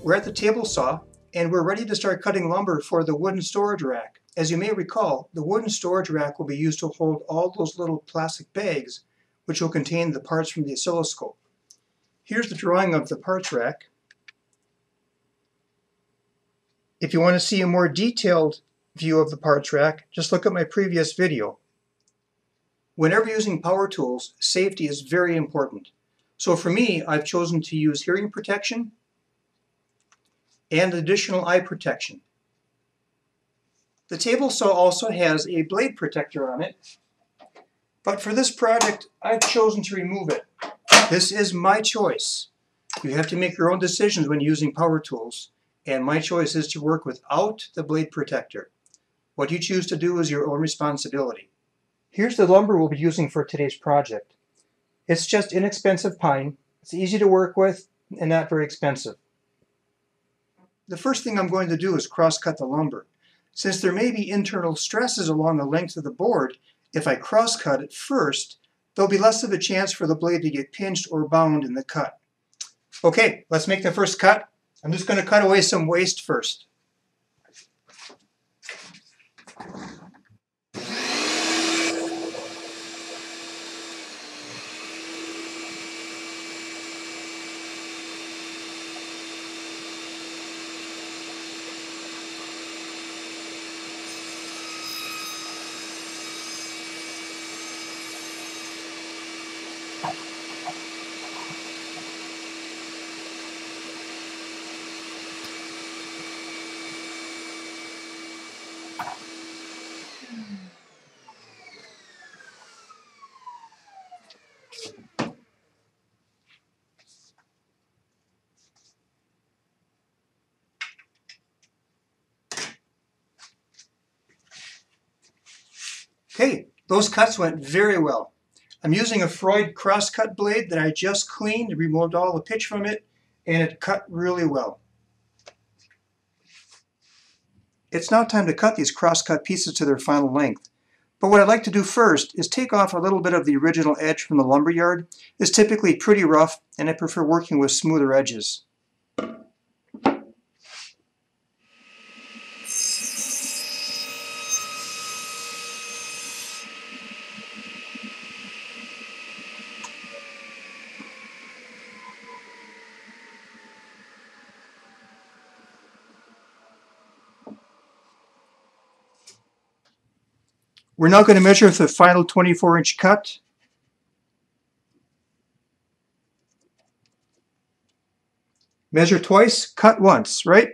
We're at the table saw and we're ready to start cutting lumber for the wooden storage rack. As you may recall, the wooden storage rack will be used to hold all those little plastic bags which will contain the parts from the oscilloscope. Here's the drawing of the parts rack. If you want to see a more detailed view of the parts rack, just look at my previous video. Whenever using power tools, safety is very important. So for me, I've chosen to use hearing protection and additional eye protection. The table saw also has a blade protector on it, but for this project, I've chosen to remove it. This is my choice. You have to make your own decisions when using power tools, and my choice is to work without the blade protector. What you choose to do is your own responsibility. Here's the lumber we'll be using for today's project. It's just inexpensive pine. It's easy to work with and not very expensive. The first thing I'm going to do is cross-cut the lumber. Since there may be internal stresses along the length of the board, if I cross-cut it first, there'll be less of a chance for the blade to get pinched or bound in the cut. Okay, let's make the first cut. I'm just going to cut away some waste first. Okay, those cuts went very well. I'm using a Freud crosscut blade that I just cleaned and removed all the pitch from it, and it cut really well. It's now time to cut these crosscut pieces to their final length. But what I'd like to do first is take off a little bit of the original edge from the lumberyard. It's typically pretty rough, and I prefer working with smoother edges. We're now going to measure the final 24-inch cut. Measure twice, cut once, right?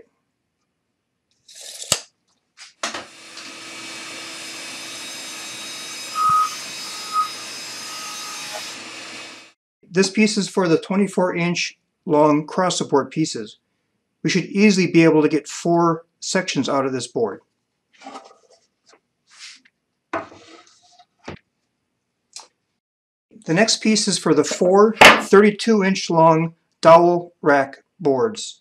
This piece is for the 24-inch long cross support pieces. We should easily be able to get 4 sections out of this board. The next piece is for the 4 32-inch long dowel rack boards.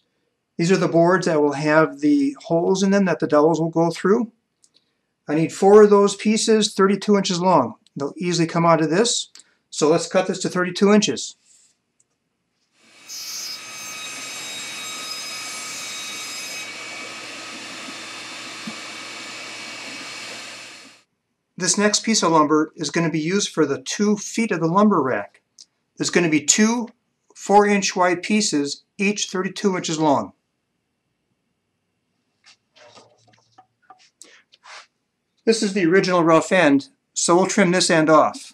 These are the boards that will have the holes in them that the dowels will go through. I need 4 of those pieces, 32 inches long. They'll easily come out of this. So let's cut this to 32 inches. This next piece of lumber is going to be used for the 2 feet of the lumber rack. There's going to be 2 4-inch wide pieces, each 32 inches long. This is the original rough end, so we'll trim this end off.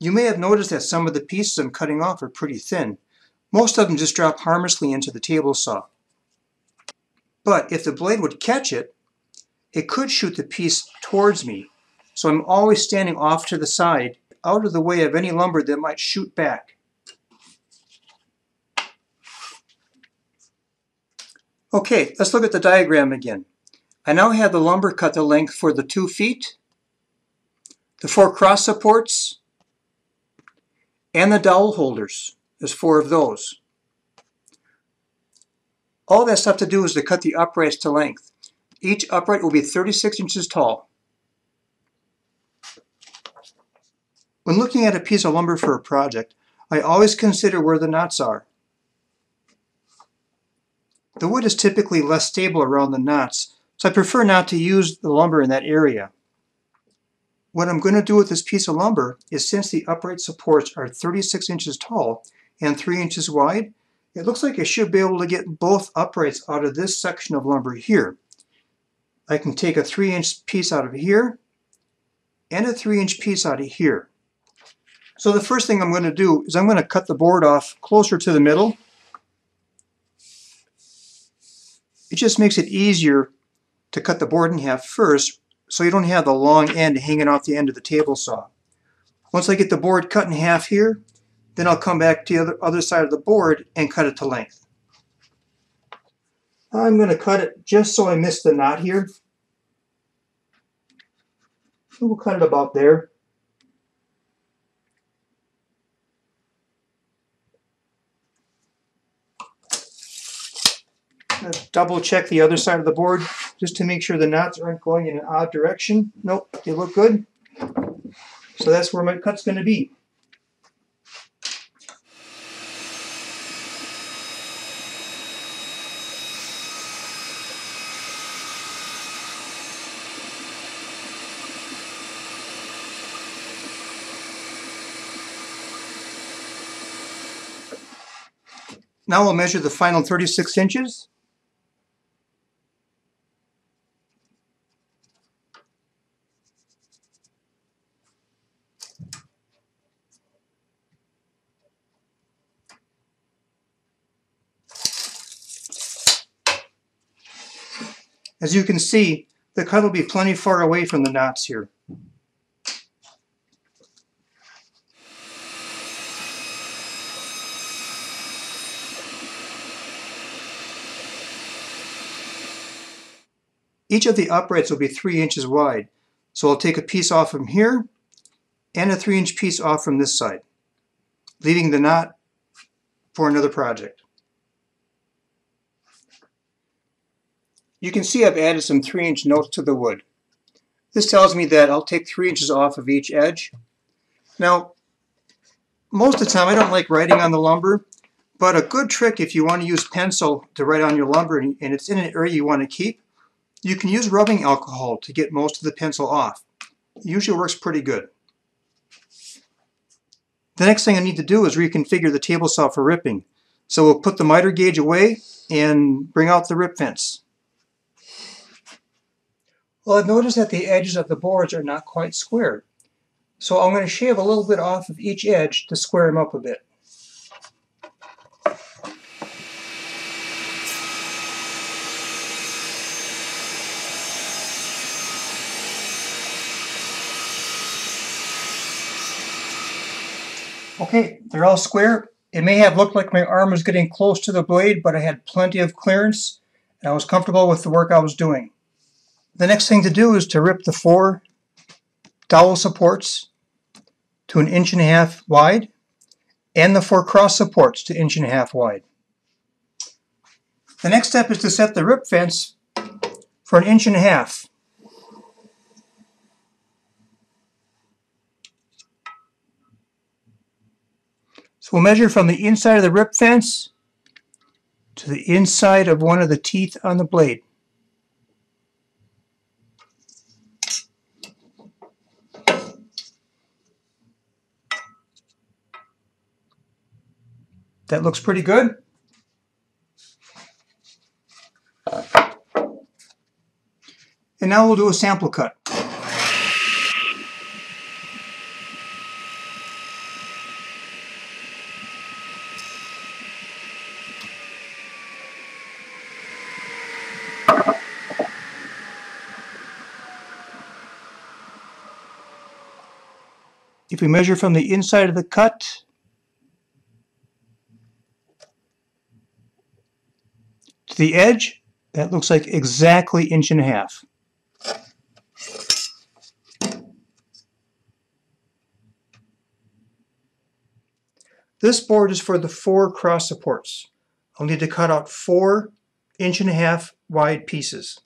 You may have noticed that some of the pieces I'm cutting off are pretty thin. Most of them just drop harmlessly into the table saw. But if the blade would catch it, it could shoot the piece towards me. So I'm always standing off to the side, out of the way of any lumber that might shoot back. Okay, let's look at the diagram again. I now have the lumber cut the length for the 2 feet, the 4 cross supports, and the dowel holders. There's 4 of those. All that's left to do is to cut the uprights to length. Each upright will be 36 inches tall. When looking at a piece of lumber for a project, I always consider where the knots are. The wood is typically less stable around the knots, so I prefer not to use the lumber in that area. What I'm going to do with this piece of lumber is, since the upright supports are 36 inches tall and 3 inches wide, it looks like I should be able to get both uprights out of this section of lumber here. I can take a 3-inch piece out of here and a 3-inch piece out of here. So the first thing I'm going to do is I'm going to cut the board off closer to the middle. It just makes it easier to cut the board in half first, so you don't have the long end hanging off the end of the table saw. Once I get the board cut in half here, then I'll come back to the other side of the board and cut it to length. I'm going to cut it just so I miss the knot here. We'll cut it about there. Double check the other side of the board just to make sure the knots aren't going in an odd direction. Nope, they look good. So that's where my cut's going to be. Now we'll measure the final 36 inches. As you can see, the cut will be plenty far away from the knots here. Each of the uprights will be 3 inches wide, so I'll take a piece off from here and a 3-inch piece off from this side, leaving the knot for another project. You can see I've added some 3-inch notes to the wood. This tells me that I'll take 3 inches off of each edge. Now, most of the time I don't like writing on the lumber, but a good trick if you want to use pencil to write on your lumber and it's in an area you want to keep, you can use rubbing alcohol to get most of the pencil off. It usually works pretty good. The next thing I need to do is reconfigure the table saw for ripping. So we'll put the miter gauge away and bring out the rip fence. Well, I've noticed that the edges of the boards are not quite square. So I'm going to shave a little bit off of each edge to square them up a bit. Okay, they're all square. It may have looked like my arm was getting close to the blade, but I had plenty of clearance and I was comfortable with the work I was doing. The next thing to do is to rip the 4 dowel supports to 1.5 inches wide and the 4 cross supports to 1.5 inches wide. The next step is to set the rip fence for 1.5 inches. So we'll measure from the inside of the rip fence to the inside of one of the teeth on the blade. That looks pretty good. And now we'll do a sample cut. If we measure from the inside of the cut to the edge, That looks like exactly 1.5 inches. This board is for the 4 cross supports. I'll need to cut out 4 1.5 wide pieces.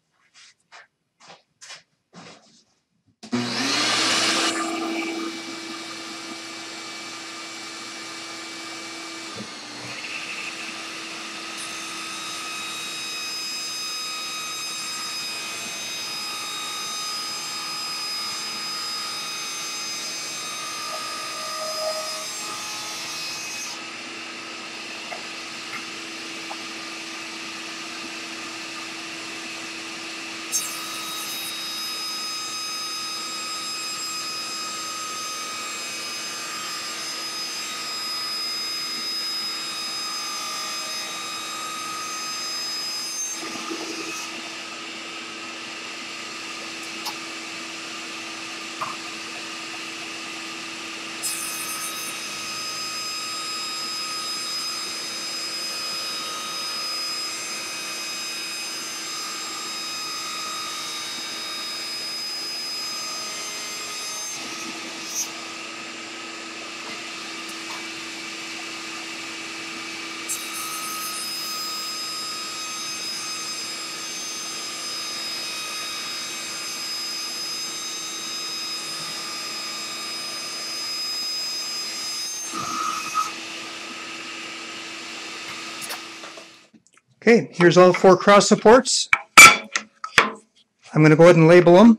Okay, here's all 4 cross supports. I'm going to go ahead and label them.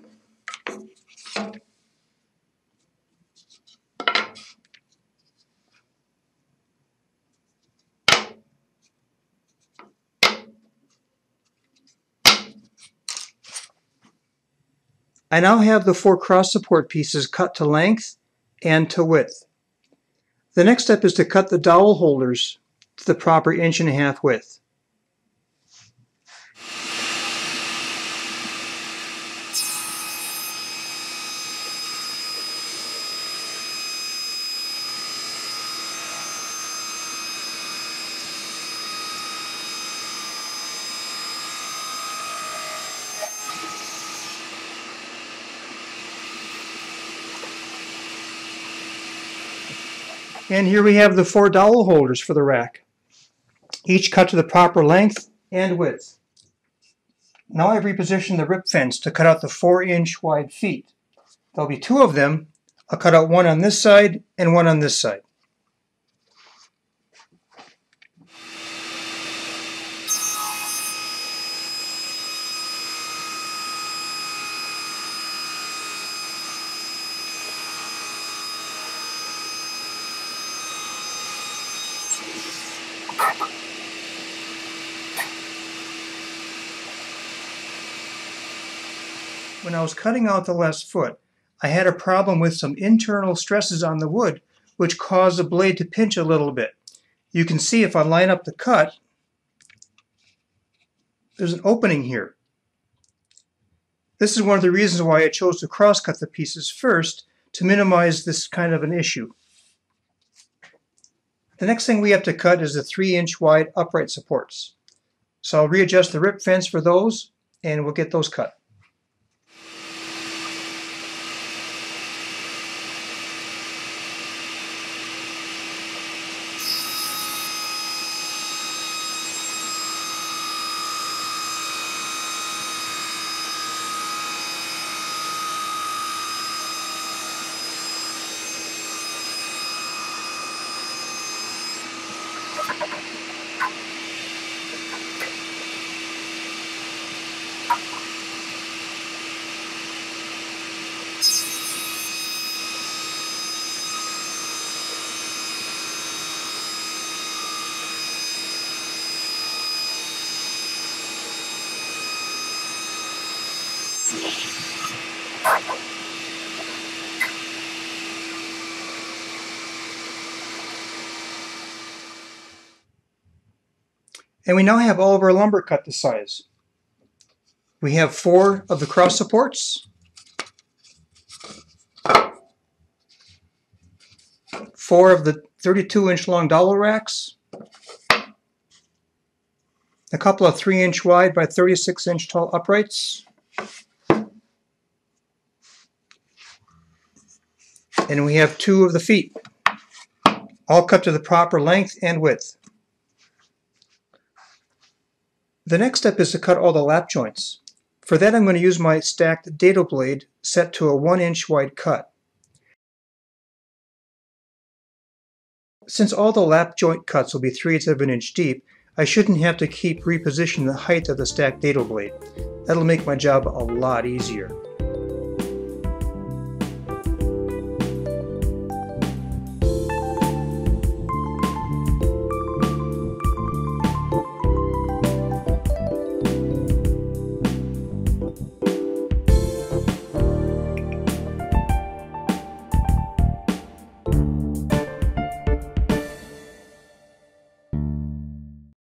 I now have the 4 cross support pieces cut to length and to width. The next step is to cut the dowel holders to the proper 1.5 inch width. And here we have the 4 dowel holders for the rack, each cut to the proper length and width. Now I've repositioned the rip fence to cut out the 4-inch wide feet. There'll be 2 of them. I'll cut out one on this side and one on this side. When I was cutting out the last foot, I had a problem with some internal stresses on the wood, which caused the blade to pinch a little bit. You can see if I line up the cut, there's an opening here. This is one of the reasons why I chose to cross-cut the pieces first, to minimize this kind of an issue. The next thing we have to cut is the 3-inch wide upright supports. So I'll readjust the rip fence for those, and we'll get those cut. And we now have all of our lumber cut to size. We have 4 of the cross supports, 4 of the 32-inch long dowel racks, a couple of 3-inch wide by 36-inch tall uprights, and we have 2 of the feet, all cut to the proper length and width. The next step is to cut all the lap joints. For that, I'm going to use my stacked dado blade set to a 1-inch wide cut. Since all the lap joint cuts will be 3/8 of an inch deep, I shouldn't have to keep repositioning the height of the stacked dado blade. That'll make my job a lot easier.